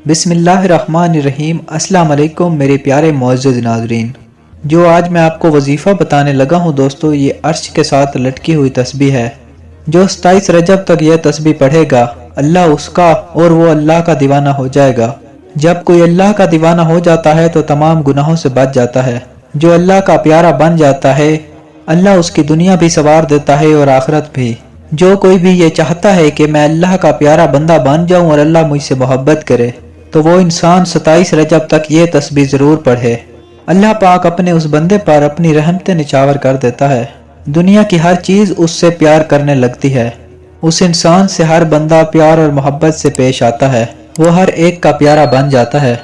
بسم اللہ الرحمن الرحیم۔ السلام علیکم میرے پیارے معزز ناظرین، جو آج میں آپ کو وظیفہ بتانے لگا ہوں دوستو، یہ عرش کے ساتھ لٹکی ہوئی تسبیح ہے۔ جو 27 رجب تک یہ تسبیح پڑھے گا، اللہ اس کا اور وہ اللہ کا دیوانہ ہو جائے گا۔ جب کوئی اللہ کا دیوانہ ہو جاتا ہے تو تمام گناہوں سے بچ جاتا ہے۔ جو اللہ کا پیارا بن جاتا ہے، اللہ اس کی دنیا بھی سنوار دیتا ہے اور آخرت بھی۔ جو کوئی بھی یہ چاہتا ہے کہ میں اللہ کا پیارا بندہ بن جاؤں اور اللہ مجھ سے محبت کرے، تو وہ انسان 27 رجب تک یہ تسبیح ضرور پڑھے۔ اللہ پاک اپنے اس بندے پر اپنی رحمتیں نچھاور کر دیتا ہے۔ دنیا کی ہر چیز اس سے پیار کرنے لگتی ہے۔ اس انسان سے ہر بندہ پیار اور محبت سے پیش آتا ہے۔ وہ ہر ایک کا پیارا بن جاتا ہے۔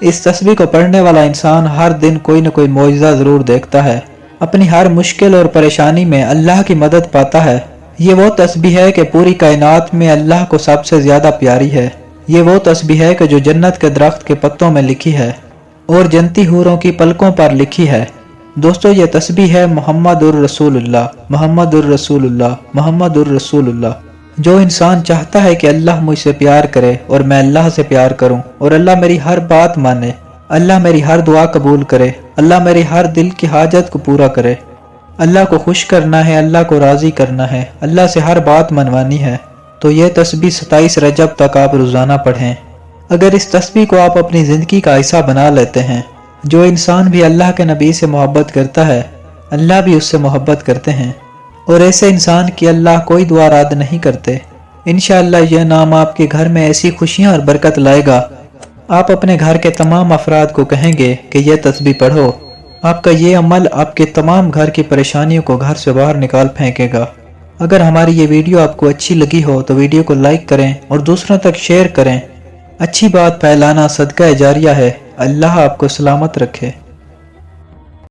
اس تسبیح کو پڑھنے والا انسان ہر دن کوئی نہ کوئی معجزہ ضرور دیکھتا ہے۔ اپنی ہر مشکل اور پریشانی میں اللہ کی مدد پاتا ہے۔ یہ وہ تسبیح ہے کہ پوری کائنات میں اللہ کو سب سے زیادہ پیاری ہے۔ یہ وہ تسبیح ہے کہ جو جنت کے درخت کے پتوں میں لکھی ہے اور جنتی حوروں کی پلکوں پر لکھی ہے۔ دوستو، یہ تسبیح ہے محمد الرسول اللہ، محمد الرسول اللہ، محمد الرسول اللہ۔ جو انسان چاہتا ہے کہ اللہ مجھ سے پیار کرے اور میں اللہ سے پیار کروں اور اللہ میری ہر بات مانے، اللہ میری ہر دعا قبول کرے، اللہ میری ہر دل کی حاجت کو پورا کرے، اللہ کو خوش کرنا ہے، اللہ کو راضی کرنا ہے، اللہ سے ہر بات منوانی ہے، تو یہ تسبیح 27 رجب تک آپ روزانہ پڑھیں۔ اگر اس تسبیح کو آپ اپنی زندگی کا حصہ بنا لیتے ہیں، جو انسان بھی اللہ کے نبی سے محبت کرتا ہے، اللہ بھی اس سے محبت کرتے ہیں، اور ایسے انسان کی اللہ کوئی دعا رد نہیں کرتے۔ انشاءاللہ یہ نام آپ کے گھر میں ایسی خوشیاں اور برکت لائے گا۔ آپ اپنے گھر کے تمام افراد کو کہیں گے کہ یہ تسبیح پڑھو۔ آپ کا یہ عمل آپ کے تمام گھر کی پریشانیوں کو گھر سے باہر نکال پھینکے گا۔ اگر ہماری یہ ویڈیو آپ کو اچھی لگی ہو تو ویڈیو کو لائک کریں اور دوسروں تک شیئر کریں۔ اچھی بات پھیلانا صدقہ جاریہ ہے۔ اللہ آپ کو سلامت رکھے۔